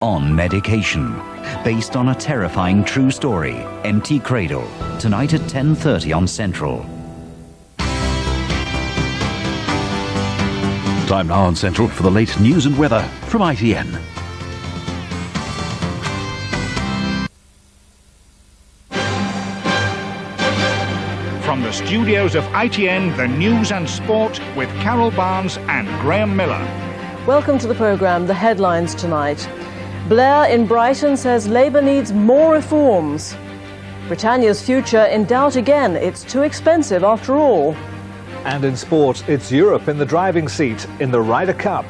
On Medication, based on a terrifying true story, Empty Cradle, tonight at 10:30 on Central. Time now on Central for the latest news and weather from ITN. From the studios of ITN, the news and sport with Carol Barnes and Graham Miller. Welcome to the programme. The headlines tonight. Blair in Brighton says Labour needs more reforms. Britannia's future in doubt again. It's too expensive after all. And in sport, it's Europe in the driving seat in the Ryder Cup.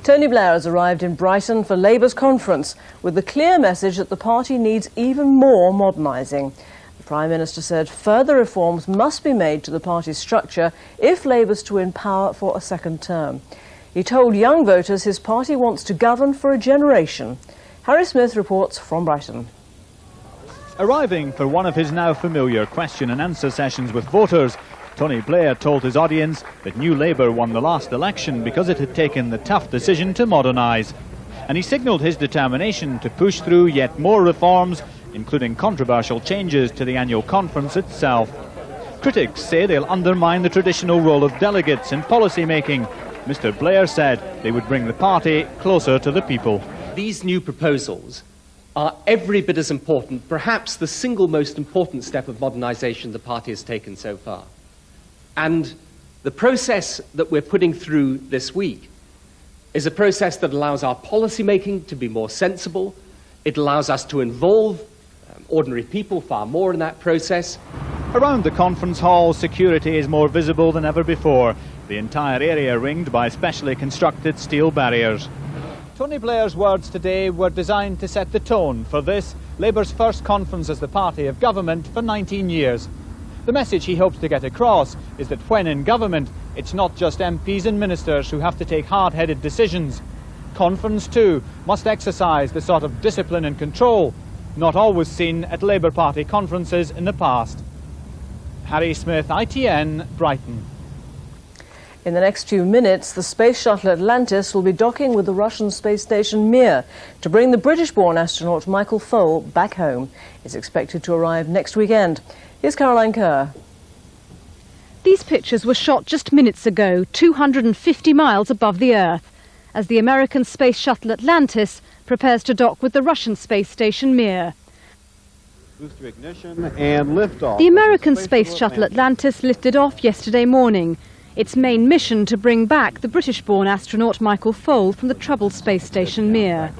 Tony Blair has arrived in Brighton for Labour's conference with the clear message that the party needs even more modernising. The Prime Minister said further reforms must be made to the party's structure if Labour's to win power for a second term. He told young voters his party wants to govern for a generation. Harry Smith reports from Brighton. Arriving for one of his now familiar question and answer sessions with voters, Tony Blair told his audience that New Labour won the last election because it had taken the tough decision to modernise. And he signalled his determination to push through yet more reforms, including controversial changes to the annual conference itself. Critics say they'll undermine the traditional role of delegates in policy making. Mr. Blair said they would bring the party closer to the people. These new proposals are every bit as important, perhaps the single most important step of modernisation the party has taken so far. And the process that we're putting through this week is a process that allows our policy making to be more sensible. It allows us to involve ordinary people far more in that process. Around the conference hall, security is more visible than ever before. The entire area ringed by specially constructed steel barriers. Tony Blair's words today were designed to set the tone for this, Labour's first conference as the party of government for 19 years. The message he hopes to get across is that when in government, it's not just MPs and ministers who have to take hard-headed decisions. Conference, too, must exercise the sort of discipline and control not always seen at Labour Party conferences in the past. Harry Smith, ITN, Brighton. In the next few minutes, the space shuttle Atlantis will be docking with the Russian space station Mir to bring the British-born astronaut Michael Foale back home. It's expected to arrive next weekend. Here's Caroline Kerr. These pictures were shot just minutes ago, 250 miles above the Earth, as the American space shuttle Atlantis prepares to dock with the Russian space station Mir. Booster ignition and liftoff. The American space shuttle Atlantis lifted off yesterday morning. Its main mission to bring back the British-born astronaut Michael Foale from the troubled space station Mir.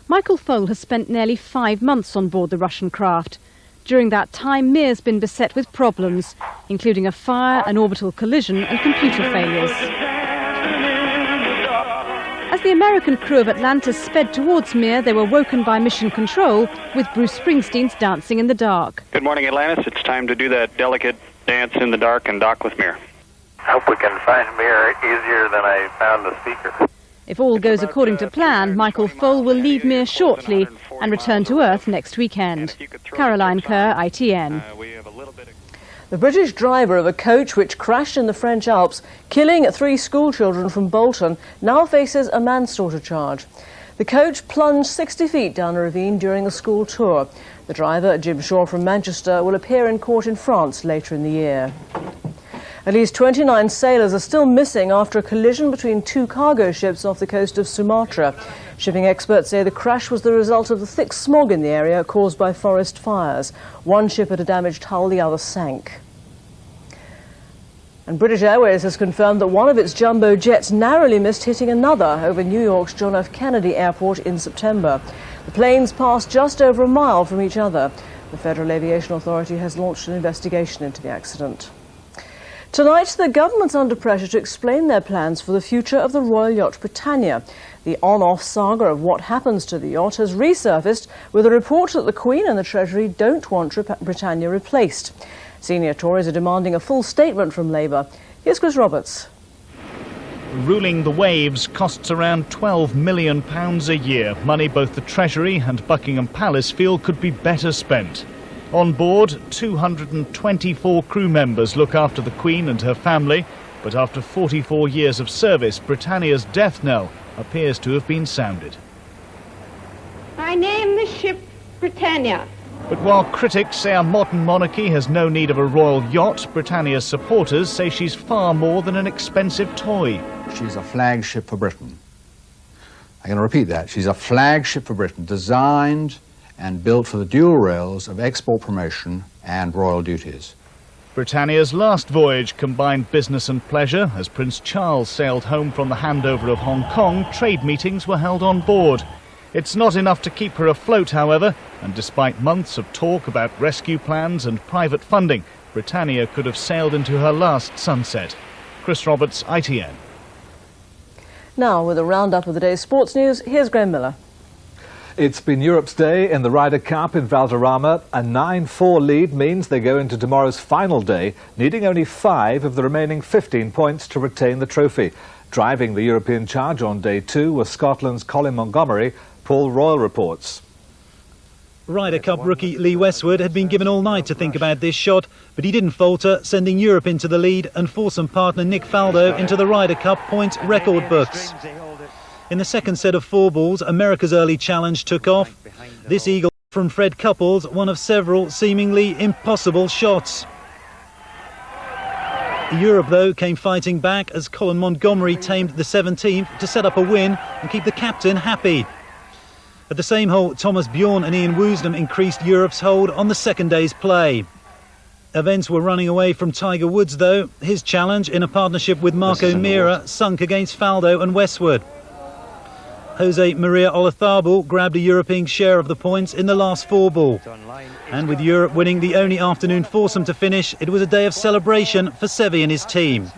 Michael Foale has spent nearly 5 months on board the Russian craft. During that time, Mir's been beset with problems, including a fire, an orbital collision and computer failures. As the American crew of Atlantis sped towards Mir, they were woken by mission control with Bruce Springsteen's Dancing in the Dark. Good morning, Atlantis. It's time to do that delicate dance in the dark and dock with Mir. Hope we can find Mir easier than I found the speaker. If all goes according to plan, Michael Foale will leave Mir shortly and return to Earth next weekend. Caroline Kerr, ITN. The British driver of a coach which crashed in the French Alps, killing 3 schoolchildren from Bolton, now faces a manslaughter charge. The coach plunged 60 feet down a ravine during a school tour. The driver, Jim Shaw from Manchester, will appear in court in France later in the year. At least 29 sailors are still missing after a collision between 2 cargo ships off the coast of Sumatra. Shipping experts say the crash was the result of the thick smog in the area caused by forest fires. One ship had a damaged hull, the other sank. And British Airways has confirmed that one of its jumbo jets narrowly missed hitting another over New York's John F. Kennedy Airport in September. The planes passed just over a mile from each other. The Federal Aviation Authority has launched an investigation into the accident. Tonight, the government's under pressure to explain their plans for the future of the Royal Yacht Britannia. The on-off saga of what happens to the yacht has resurfaced with a report that the Queen and the Treasury don't want Britannia replaced. Senior Tories are demanding a full statement from Labour. Here's Chris Roberts. Ruling the waves costs around £12 million a year, money both the Treasury and Buckingham Palace feel could be better spent. On board, 224 crew members look after the Queen and her family, but after 44 years of service, Britannia's death knell appears to have been sounded. I name the ship Britannia. But while critics say a modern monarchy has no need of a royal yacht, Britannia's supporters say she's far more than an expensive toy. She's a flagship for Britain. I'm going to repeat that. She's a flagship for Britain, designed and built for the dual rails of export promotion and royal duties. Britannia's last voyage combined business and pleasure. As Prince Charles sailed home from the handover of Hong Kong, trade meetings were held on board. It's not enough to keep her afloat, however, and despite months of talk about rescue plans and private funding, Britannia could have sailed into her last sunset. Chris Roberts, ITN. Now, with a roundup of the day's sports news, here's Graham Miller. It's been Europe's day in the Ryder Cup in Valderrama. A 9-4 lead means they go into tomorrow's final day, needing only 5 of the remaining 15 points to retain the trophy. Driving the European charge on day 2 was Scotland's Colin Montgomery. Paul Royal reports. Ryder Cup rookie Lee Westwood had been given all night to think about this shot, but he didn't falter, sending Europe into the lead and foursome partner Nick Faldo into the Ryder Cup points record books. In the second set of 4 balls, America's early challenge took off. This eagle from Fred Couples, one of several seemingly impossible shots. Europe, though, came fighting back as Colin Montgomery tamed the 17th to set up a win and keep the captain happy. At the same hole, Thomas Bjorn and Ian Woosnam increased Europe's hold on the second day's play. Events were running away from Tiger Woods, though. His challenge, in a partnership with Marco Mira, sunk against Faldo and Westwood. Jose Maria Olazabal grabbed a European share of the points in the last 4 ball. And with Europe winning the only afternoon foursome to finish, it was a day of celebration for Seve and his team.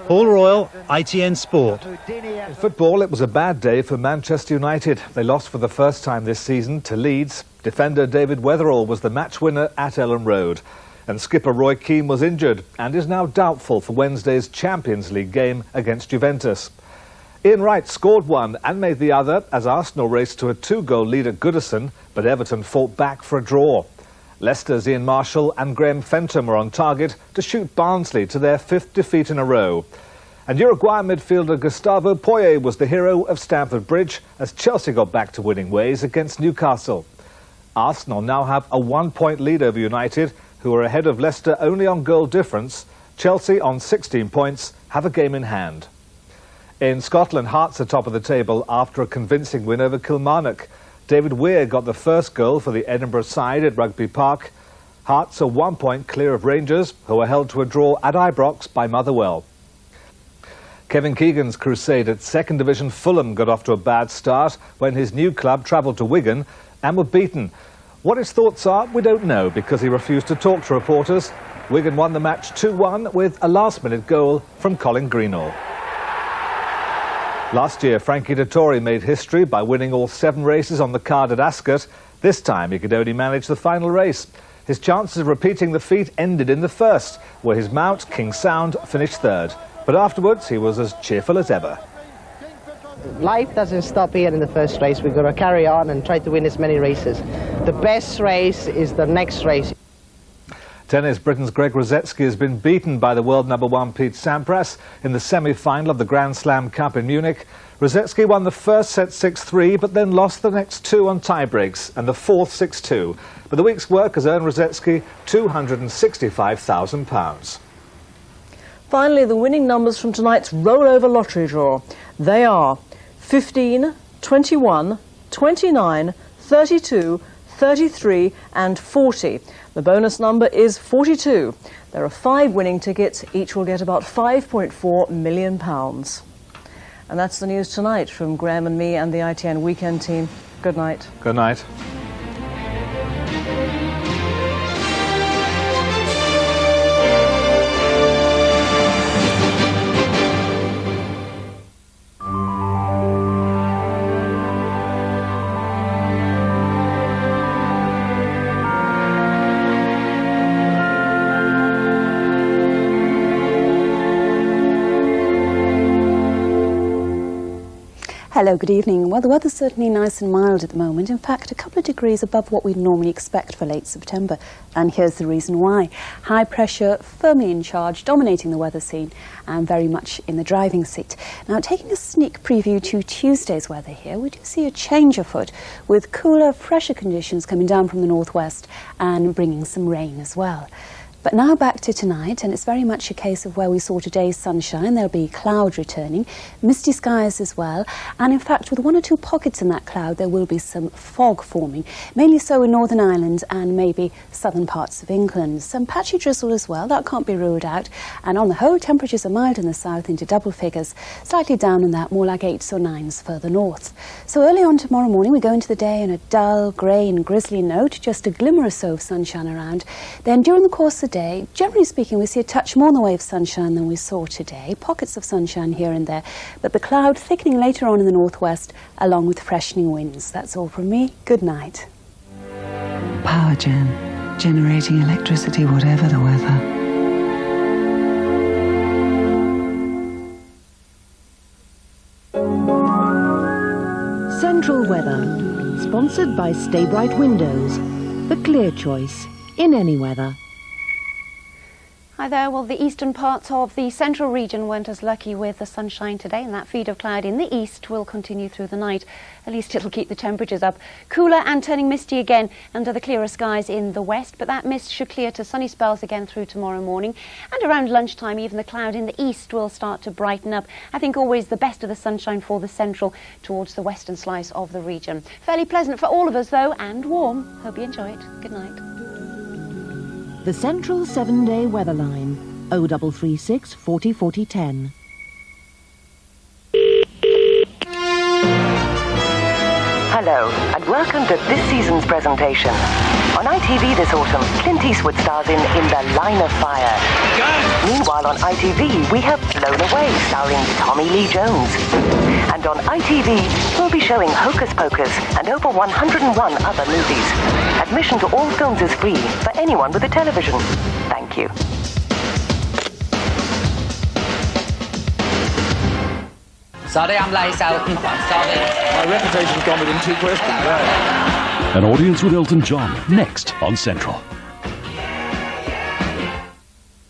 Paul Royal, ITN Sport. In football, it was a bad day for Manchester United. They lost for the first time this season to Leeds. Defender David Weatherall was the match winner at Ellen Road. And skipper Roy Keane was injured and is now doubtful for Wednesday's Champions League game against Juventus. Ian Wright scored one and made the other as Arsenal raced to a 2-goal lead at Goodison, but Everton fought back for a draw. Leicester's Ian Marshall and Graham Fenton were on target to shoot Barnsley to their 5th defeat in a row. And Uruguayan midfielder Gustavo Poyet was the hero of Stamford Bridge as Chelsea got back to winning ways against Newcastle. Arsenal now have a 1-point lead over United, who are ahead of Leicester only on goal difference. Chelsea, on 16 points, have a game in hand. In Scotland, Hearts are top of the table after a convincing win over Kilmarnock. David Weir got the first goal for the Edinburgh side at Rugby Park. Hearts are 1 point clear of Rangers, who are held to a draw at Ibrox by Motherwell. Kevin Keegan's crusade at 2nd Division Fulham got off to a bad start when his new club travelled to Wigan and were beaten. What his thoughts are, we don't know, because he refused to talk to reporters. Wigan won the match 2-1 with a last-minute goal from Colin Greenall. Last year, Frankie Dettori made history by winning all 7 races on the card at Ascot. This time, he could only manage the final race. His chances of repeating the feat ended in the first, where his mount, King Sound, finished 3rd. But afterwards, he was as cheerful as ever. Life doesn't stop here in the first race. We've got to carry on and try to win as many races. The best race is the next race. Tennis, Britain's Greg Rosetsky has been beaten by the world #1 Pete Sampras in the semi-final of the Grand Slam Cup in Munich. Rosetsky won the first set 6-3, but then lost the next 2 on tie-breaks, and the 4th 6-2. But the week's work has earned Rosetsky £265,000. Finally, the winning numbers from tonight's rollover lottery draw. They are 15, 21, 29, 32, 33 and 40. The bonus number is 42. There are 5 winning tickets. Each will get about £5.4 million. And that's the news tonight from Graham and me and the ITN Weekend team. Good night. Good night. Hello, good evening. Well, the weather's certainly nice and mild at the moment. In fact, a couple of degrees above what we'd normally expect for late September. And here's the reason why. High pressure firmly in charge, dominating the weather scene and very much in the driving seat. Now, taking a sneak preview to Tuesday's weather here, we do see a change afoot with cooler, fresher conditions coming down from the northwest and bringing some rain as well. But now back to tonight, and it's very much a case of where we saw today's sunshine. There'll be cloud returning, misty skies as well, and in fact with one or two pockets in that cloud there will be some fog forming, mainly so in Northern Ireland and maybe southern parts of England. Some patchy drizzle as well, that can't be ruled out, and on the whole temperatures are mild in the south into double figures, slightly down in that, more like 8s or 9s further north. So early on tomorrow morning we go into the day on a dull, grey and grizzly note, just a glimmer or so of sunshine around. Then during the course of the day, generally speaking, we see a touch more in the way of sunshine than we saw today. Pockets of sunshine here and there, but the cloud thickening later on in the northwest, along with freshening winds. That's all from me. Good night. Powergen, generating electricity whatever the weather. Central Weather, sponsored by Stay Bright Windows, the clear choice in any weather. Hi there. Well, the eastern parts of the central region weren't as lucky with the sunshine today, and that feed of cloud in the east will continue through the night. At least it'll keep the temperatures up. Cooler and turning misty again under the clearer skies in the west, but that mist should clear to sunny spells again through tomorrow morning. And around lunchtime, even the cloud in the east will start to brighten up. I think always the best of the sunshine for the central towards the western slice of the region. Fairly pleasant for all of us, though, and warm. Hope you enjoy it. Good night. The Central 7-Day Weather Line, 0336 40 40 10. Hello, and welcome to this season's presentation. On ITV this autumn, Clint Eastwood stars in The Line of Fire. Meanwhile, on ITV, we have Blown Away, starring Tommy Lee Jones. And on ITV, we'll be showing Hocus Pocus and over 101 other movies. Admission to all films is free for anyone with a television. Thank you. Sorry, I'm late, Elton. Sorry. My reputation's gone within 2 questions. An audience with Elton John, next on Central.